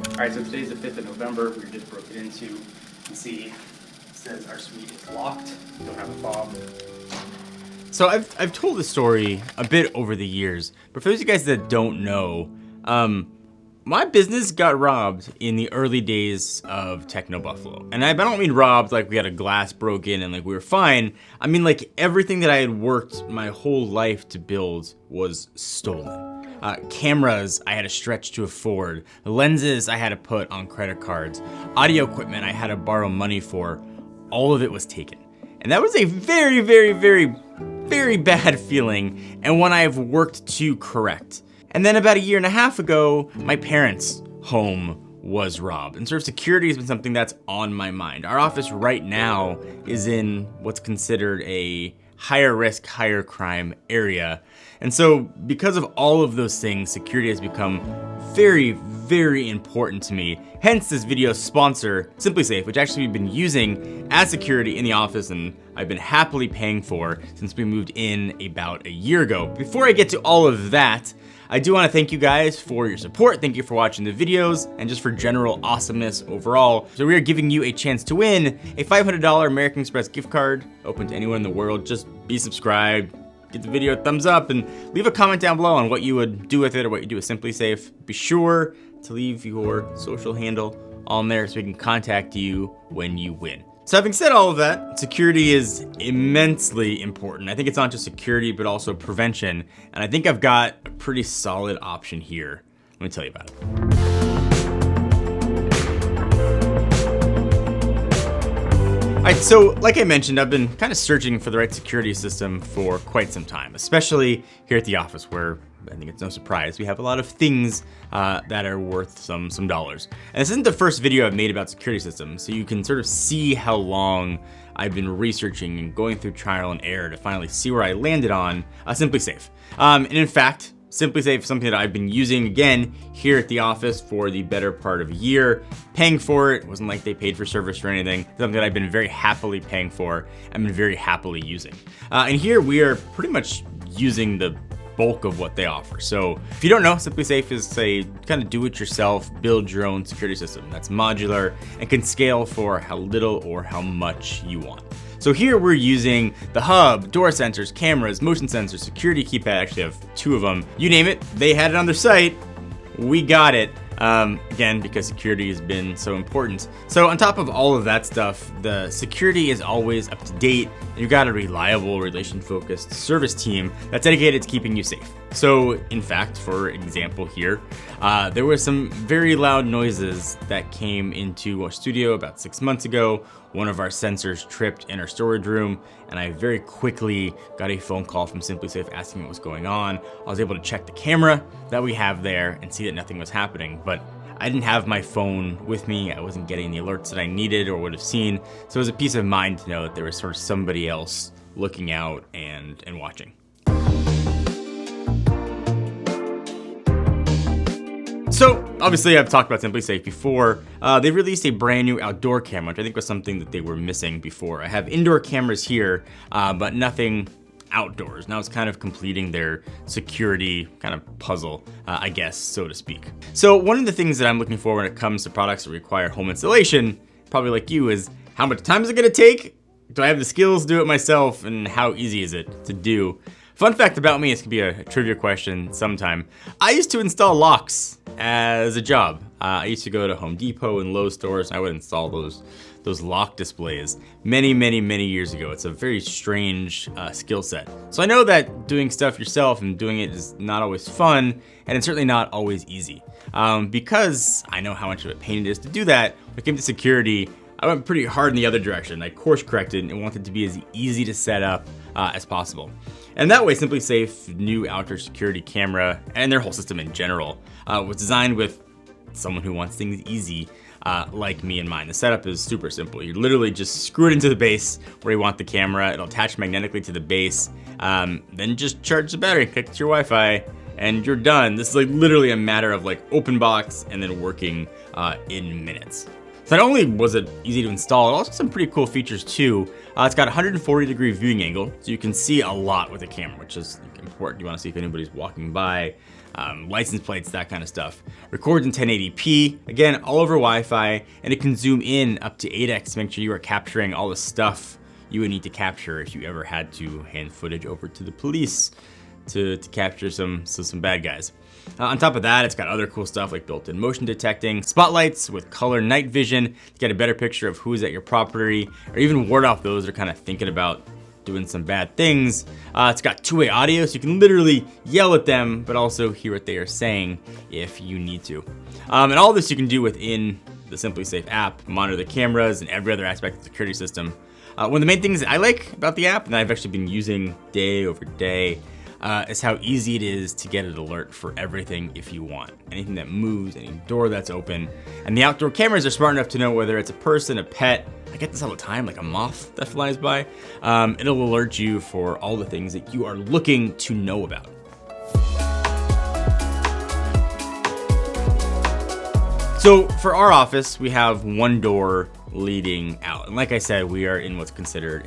Alright, so today's the 5th of November. We just broke it into. You can see it says our suite is locked. We don't have a fob. So I've told the story a bit over the years, but for those of you guys that don't know, my business got robbed in the early days of Techno Buffalo. And I don't mean robbed like we had a glass broken and like we were fine. I mean like everything that I had worked my whole life to build was stolen. Cameras I had to stretch to afford, lenses I had to put on credit cards, audio equipment I had to borrow money for, all of it was taken. And that was a very, very, very, very bad feeling, and one I've worked to correct. And then about a year and a half ago, my parents' home was robbed. And sort of security has been something that's on my mind. Our office right now is in what's considered a higher risk, higher crime area. And so because of all of those things, security has become very, very important to me. Hence this video's sponsor, SimpliSafe, which actually we've been using as security in the office and I've been happily paying for since we moved in about a year ago. Before I get to all of that, I do want to thank you guys for your support. Thank you for watching the videos and just for general awesomeness overall. So we are giving you a chance to win a $500 American Express gift card open to anyone in the world. Just be subscribed, give the video a thumbs up, and leave a comment down below on what you would do with it or what you do with SimpliSafe. Be sure to leave your social handle on there so we can contact you when you win. So having said all of that, security is immensely important. I think it's not just security, but also prevention. And I think I've got a pretty solid option here. Let me tell you about it. All right, so like I mentioned, I've been kind of searching for the right security system for quite some time, especially here at the office where I think it's no surprise we have a lot of things that are worth some dollars. And this isn't the first video I've made about security systems, so you can sort of see how long I've been researching and going through trial and error to finally see where I landed on SimpliSafe. And in fact, SimpliSafe is something that I've been using again here at the office for the better part of a year. Paying for it, wasn't like they paid for service or anything. Something that I've been very happily paying for and been very happily using. And here we are pretty much using the bulk of what they offer. So if you don't know, SimpliSafe is a kind of do-it-yourself, build your own security system that's modular and can scale for how little or how much you want. So here we're using the hub, door sensors, cameras, motion sensors, security keypad. I actually have 2 of them. You name it, they had it on their site. We got it. Again, because security has been so important. So on top of all of that stuff, the security is always up to date. And you've got a reliable, relation-focused service team that's dedicated to keeping you safe. So in fact, for example here, there were some very loud noises that came into our studio about 6 months ago. One of our sensors tripped in our storage room, and I very quickly got a phone call from SimpliSafe asking what was going on. I was able to check the camera that we have there and see that nothing was happening, but I didn't have my phone with me. I wasn't getting the alerts that I needed or would have seen, so it was a peace of mind to know that there was sort of somebody else looking out and watching. So obviously I've talked about SimpliSafe before. They released a brand new outdoor camera, which I think was something that they were missing before. I have indoor cameras here, but nothing outdoors. Now it's kind of completing their security kind of puzzle, I guess, so to speak. So one of the things that I'm looking for when it comes to products that require home installation, probably like you, is how much time is it gonna take? Do I have the skills to do it myself? And how easy is it to do? Fun fact about me, this could be a trivia question sometime. I used to install locks as a job. I used to go to Home Depot and Lowe's stores, and I would install those lock displays many years ago. It's a very strange skill set. So I know that doing stuff yourself and doing it is not always fun, and it's certainly not always easy. Because I know how much of a pain it is to do that, when it came to security, I went pretty hard in the other direction. I course corrected and wanted to be as easy to set up as possible. And that way, SimpliSafe new outdoor security camera and their whole system in general was designed with someone who wants things easy, like me and mine. The setup is super simple. You literally just screw it into the base where you want the camera. It'll attach magnetically to the base. Then just charge the battery, connect to your Wi-Fi, and you're done. This is like literally a matter of like open box and then working in minutes. So not only was it easy to install, it also has some pretty cool features too. It's got a 140-degree viewing angle, so you can see a lot with the camera, which is important. You want to see if anybody's walking by. license plates, that kind of stuff. Records in 1080p, again, all over Wi-Fi, and it can zoom in up to 8x to make sure you are capturing all the stuff you would need to capture if you ever had to hand footage over to the police to capture some bad guys. On top of that, it's got other cool stuff like built-in motion detecting, spotlights with color night vision to get a better picture of who's at your property, or even ward off those that are kind of thinking about doing some bad things. It's got two-way audio, so you can literally yell at them, but also hear what they are saying if you need to. And all this you can do within the SimpliSafe app, monitor the cameras and every other aspect of the security system. One of the main things that I like about the app, and I've actually been using day over day, is how easy it is to get an alert for everything if you want. Anything that moves, any door that's open. And the outdoor cameras are smart enough to know whether it's a person, a pet. I get this all the time, like a moth that flies by. It'll alert you for all the things that you are looking to know about. So for our office, we have one door leading out. And like I said, we are in what's considered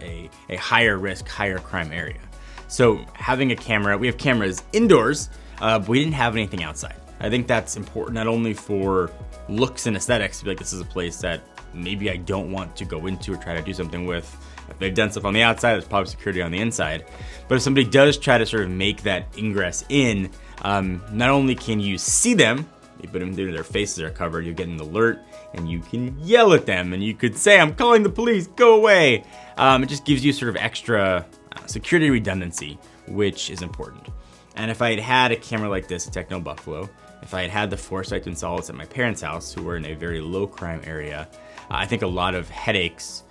a higher risk, higher crime area. So having a camera, we have cameras indoors, but we didn't have anything outside. I think that's important, not only for looks and aesthetics, to be like, this is a place that maybe I don't want to go into or try to do something with. If they've done stuff on the outside, there's probably security on the inside. But if somebody does try to sort of make that ingress in, not only can you see them, but their faces are covered, you get an alert, and you can yell at them, and you could say, I'm calling the police, go away. It just gives you sort of extra security redundancy, which is important. And if I had had a camera like this at Techno Buffalo, if I had had the foresight to install this at my parents' house, who were in a very low crime area, I think a lot of headaches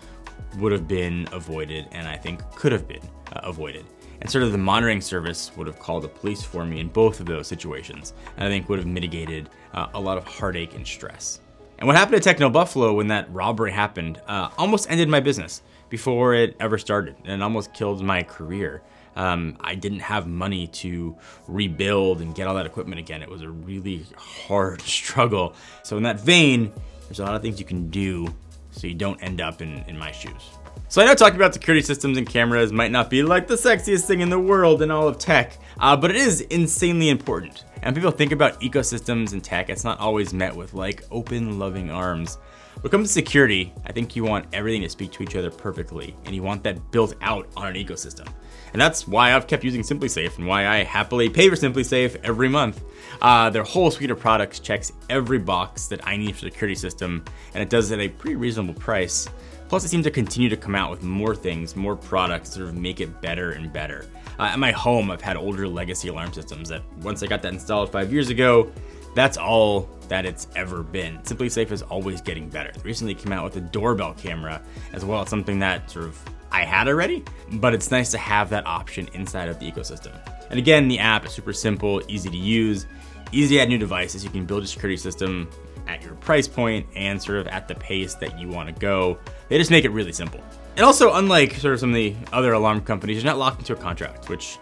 would have been avoided, and I think could have been avoided. And sort of the monitoring service would have called the police for me in both of those situations, and I think would have mitigated a lot of heartache and stress. And what happened at Techno Buffalo when that robbery happened almost ended my business before it ever started, and it almost killed my career. I didn't have money to rebuild and get all that equipment again. It was a really hard struggle. So in that vein, there's a lot of things you can do so you don't end up in my shoes. So I know talking about security systems and cameras might not be like the sexiest thing in the world in all of tech, but it is insanely important. And people think about ecosystems and tech, it's not always met with like open, loving arms. When it comes to security, I think you want everything to speak to each other perfectly, and you want that built out on an ecosystem. And that's why I've kept using SimpliSafe and why I happily pay for SimpliSafe every month. Their whole suite of products checks every box that I need for the security system, and it does it at a pretty reasonable price. Plus, it seems to continue to come out with more things, more products, to sort of make it better and better. At my home, I've had older legacy alarm systems that once I got that installed 5 years ago, that's all that it's ever been. SimpliSafe is always getting better. They recently came out with a doorbell camera as well. It's something that sort of I had already, but it's nice to have that option inside of the ecosystem. And again, the app is super simple, easy to use, easy to add new devices. You can build a security system at your price point and sort of at the pace that you want to go. They just make it really simple. And also, unlike sort of some of the other alarm companies, you're not locked into a contract, which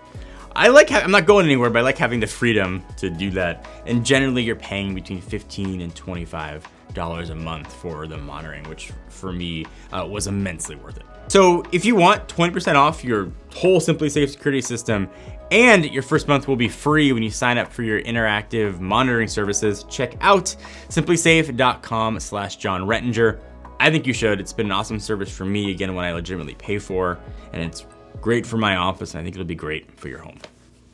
I like. I'm not going anywhere, but I like having the freedom to do that. And generally, you're paying between $15 and $25 a month for the monitoring, which for me was immensely worth it. So if you want 20% off your whole SimpliSafe security system, and your first month will be free when you sign up for your interactive monitoring services, check out simplisafe.com/John Rettinger. I think you should. It's been an awesome service for me, again, one I legitimately pay for, and it's great for my office, and I think it'll be great for your home.